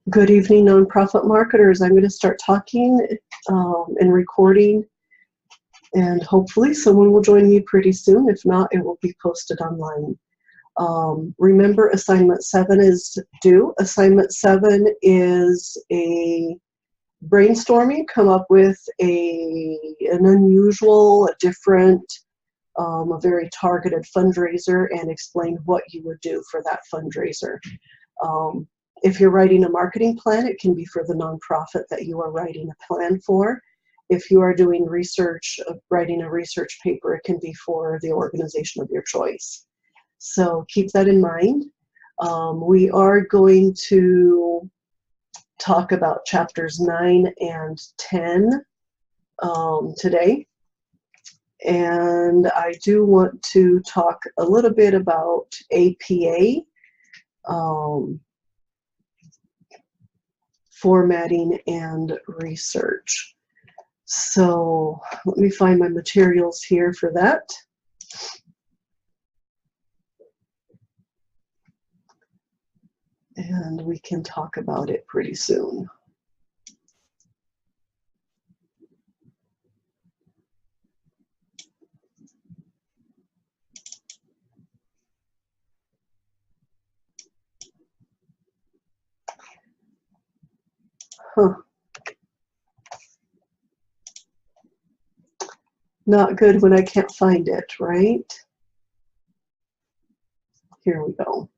Good evening, nonprofit marketers. I'm going to start talking and recording, and hopefully someone will join me pretty soon. If not, it will be posted online. Remember, assignment 7 is due. Assignment 7 is a brainstorming, come up with an unusual, a different, a very targeted fundraiser and explain what you would do for that fundraiser. If you're writing a marketing plan, it can be for the nonprofit that you are writing a plan for. If you are doing research, writing a research paper, it can be for the organization of your choice. So keep that in mind. We are going to talk about chapters 9 and 10 today. And I do want to talk a little bit about APA. Formatting and research. So let me find my materials here for that. And we can talk about it pretty soon. Not good when I can't find it, right? Here we go.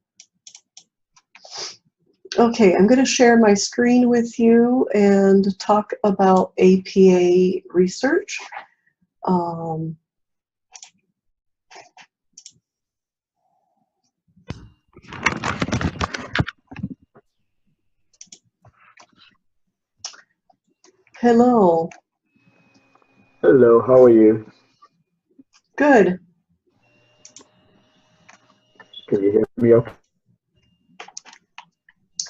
Okay, I'm going to share my screen with you and talk about APA research. Hello. Hello, how are you? Good. Can you hear me okay?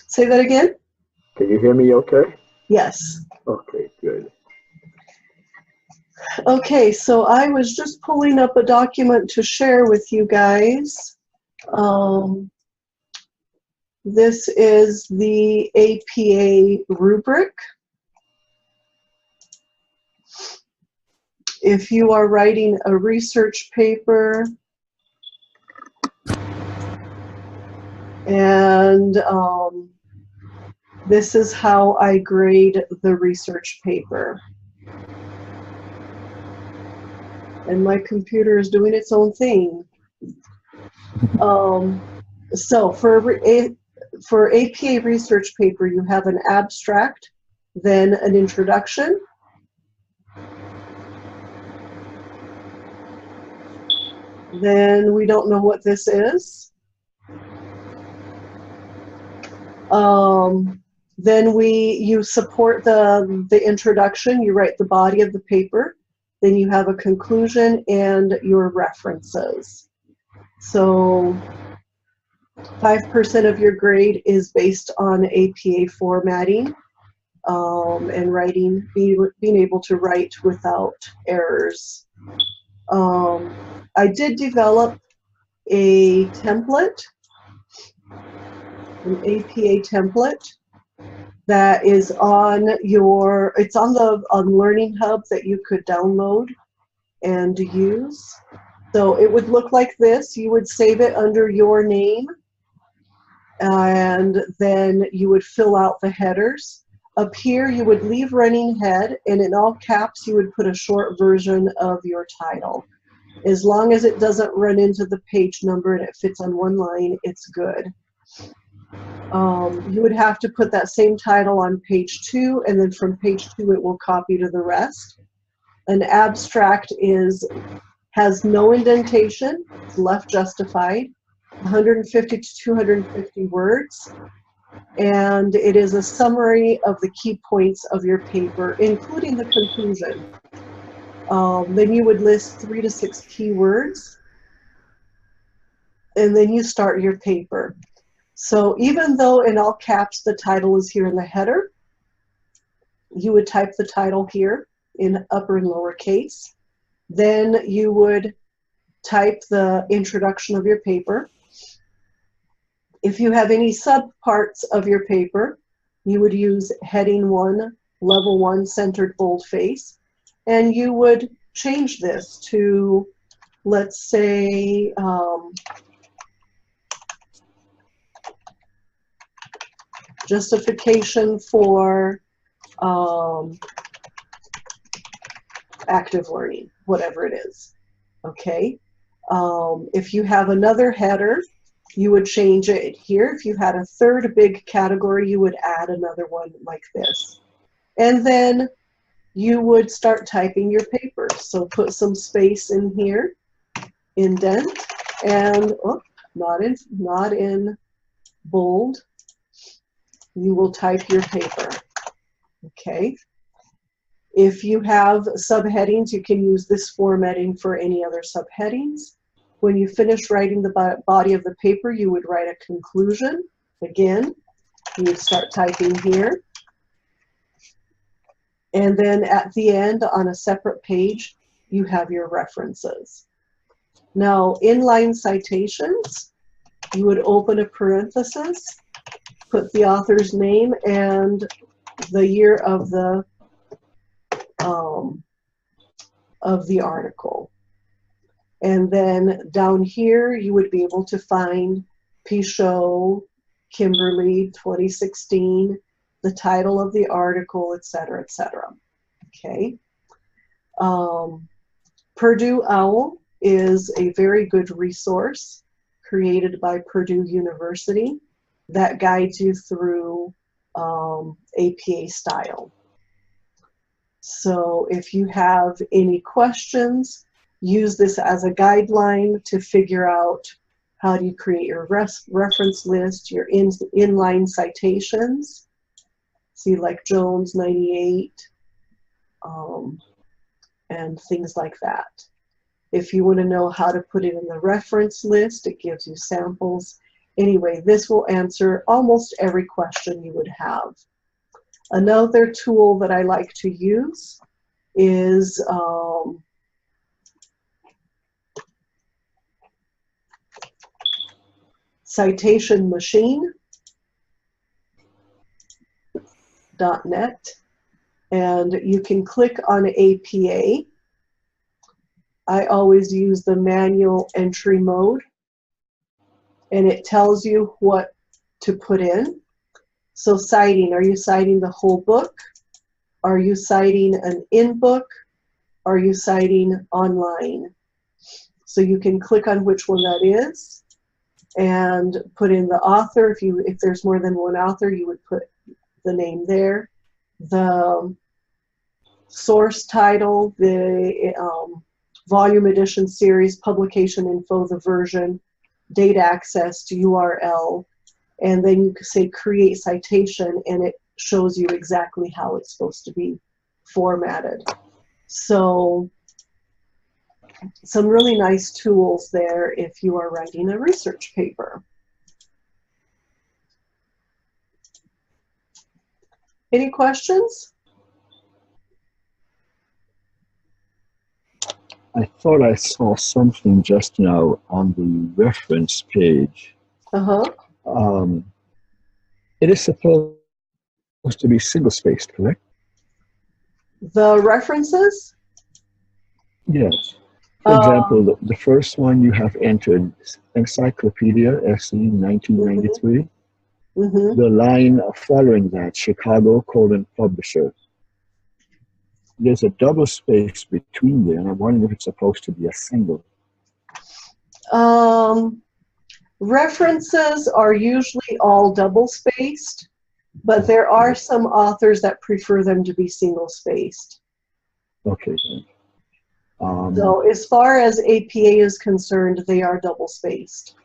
Say that again? Can you hear me okay? Yes. Okay, good. Okay, so I was just pulling up a document to share with you guys. This is the APA rubric. If you are writing a research paper and this is how I grade the research paper. And my computer is doing its own thing. So for APA research paper, you have an abstract, then an introduction, then we don't know what this is. Then you support the introduction, you write the body of the paper, then you have a conclusion and your references. So 5% of your grade is based on APA formatting and writing, being able to write without errors. I did develop a template, an APA template that is on it's on the Learning Hub that you could download and use. So it would look like this. You would save it under your name and then you would fill out the headers. Up here you would leave running head, and in all caps you would put a short version of your title. As long as it doesn't run into the page number and it fits on one line, it's good. You would have to put that same title on page 2, and then from page 2 it will copy to the rest. An abstract has no indentation, it's left justified, 150 to 250 words, and it is a summary of the key points of your paper, including the conclusion. Then you would list 3 to 6 keywords, and then you start your paper. So even though in all caps the title is here in the header, you would type the title here in upper and lower case. Then you would type the introduction of your paper. If you have any subparts of your paper, you would use heading 1, level 1, centered boldface, and you would change this to, let's say, justification for active learning, whatever it is. Okay. If you have another header, you would change it here. If you had a third big category, you would add another one like this. And then you would start typing your paper. So put some space in here, indent, and not in bold. You will type your paper. Okay. If you have subheadings, you can use this formatting for any other subheadings. When you finish writing the body of the paper, you would write a conclusion. Again, you would start typing here. And then at the end, on a separate page, you have your references. Now, inline citations, you would open a parenthesis, put the author's name and the year of the article. And then down here, you would be able to find Pichot, Kimberly, 2016, the title of the article, etc., etc. Okay. Purdue OWL is a very good resource created by Purdue University that guides you through APA style. So if you have any questions, use this as a guideline to figure out how do you create your reference list, your inline citations. See, like Jones 98, and things like that. If you want to know how to put it in the reference list, it gives you samples. Anyway, this will answer almost every question you would have. Another tool that I like to use is Citation Machine.net, and you can click on APA. I always use the manual entry mode, and it tells you what to put in. So citing, are you citing the whole book? Are you citing an in-book? Are you citing online? So you can click on which one that is and put in the author. If there's more than one author, you would put the name there. The source title, the volume edition series, publication info, the version, date access to URL, and then you can say create citation, and it shows you exactly how it's supposed to be formatted. So some really nice tools there if you are writing a research paper. Any questions? I thought I saw something just now on the reference page. It is supposed to be single-spaced, correct? The references? Yes. For example, the first one you have entered, Encyclopedia, SE 1993. Mm-hmm. The line following that, Chicago, publisher. There's a double space between there, and I'm wondering if it's supposed to be a single. References are usually all double-spaced, but there are some authors that prefer them to be single-spaced. Okay. So as far as APA is concerned, they are double-spaced.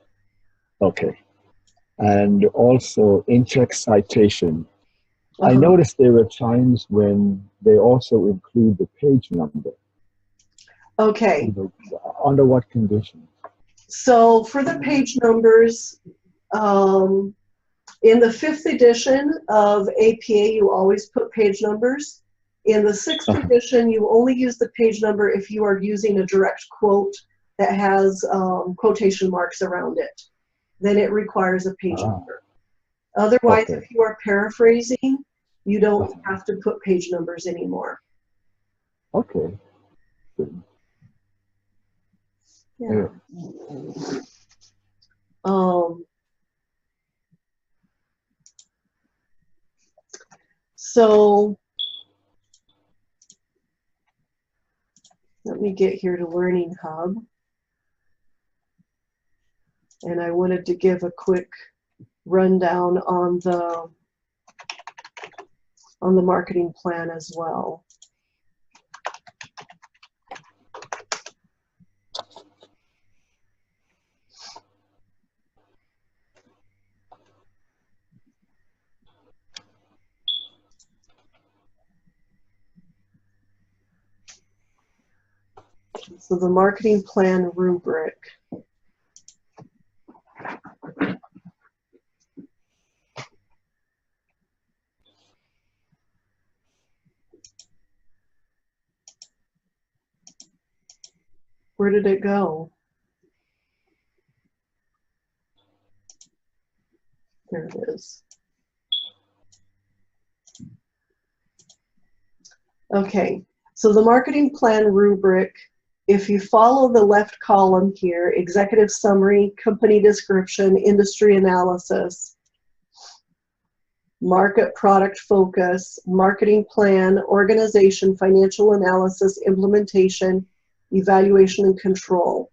Okay. And also in-text citation. I noticed there were times when they also include the page number. Okay. Under what conditions? So for the page numbers, in the 5th edition of APA, you always put page numbers. In the 6th edition, you only use the page number if you are using a direct quote that has quotation marks around it. then it requires a page Ah, number. Otherwise, okay. if you are paraphrasing, you don't have to put page numbers anymore. Okay. Good. Yeah. Yeah. So let me get here to Learning Hub. And I wanted to give a quick rundown on the marketing plan as well. So the marketing plan rubric. Where did it go? There it is. Okay, so the marketing plan rubric, if you follow the left column here, executive summary, company description, industry analysis, market product focus, marketing plan, organization, financial analysis, implementation, evaluation, and control.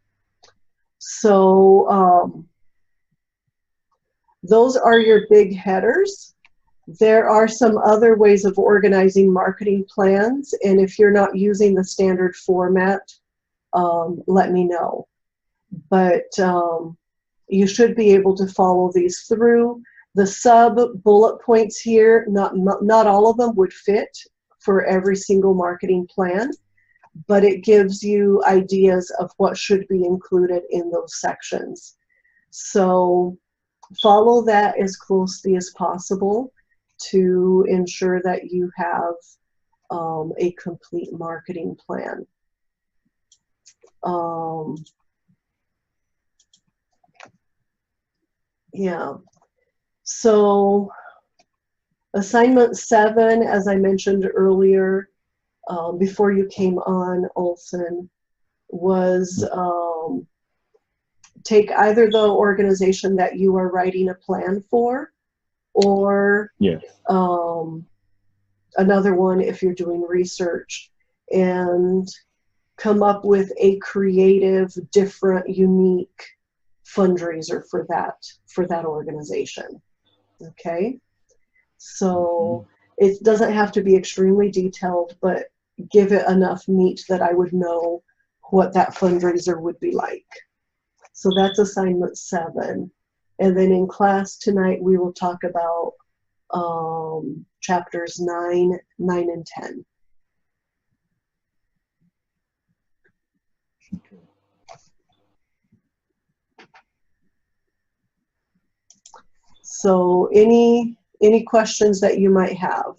So those are your big headers. There are some other ways of organizing marketing plans, and if you're not using the standard format, let me know. But you should be able to follow these through. The sub bullet points here, not all of them would fit for every single marketing plan, but it gives you ideas of what should be included in those sections. So follow that as closely as possible to ensure that you have a complete marketing plan. Yeah, so assignment 7, as I mentioned earlier, before you came on, Olson, was take either the organization that you are writing a plan for, or Yes. Another one if you're doing research, and come up with a creative, different, unique fundraiser for that organization. Okay, so it doesn't have to be extremely detailed, but give it enough meat that I would know what that fundraiser would be like. So that's assignment 7. And then in class tonight, we will talk about chapters 9, 9, and 10. Okay. So any questions that you might have?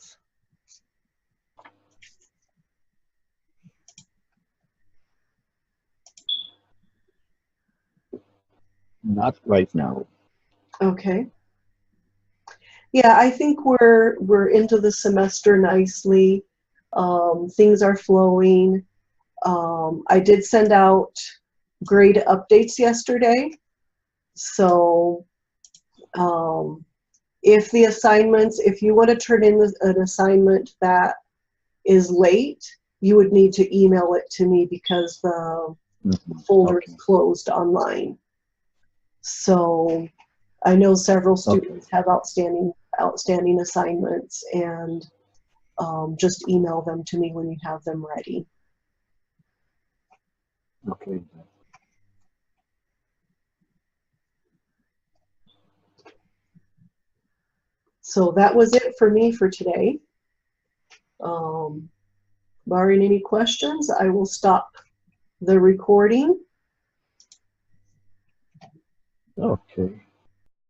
Not right now. Okay. Yeah, I think we're into the semester nicely. Things are flowing. I did send out grade updates yesterday. So if you want to turn in an assignment that is late, you would need to email it to me because the folder is closed online. So I know several students have outstanding assignments, and just email them to me when you have them ready. Okay. So that was it for me for today. Barring any questions, I will stop the recording. Okay.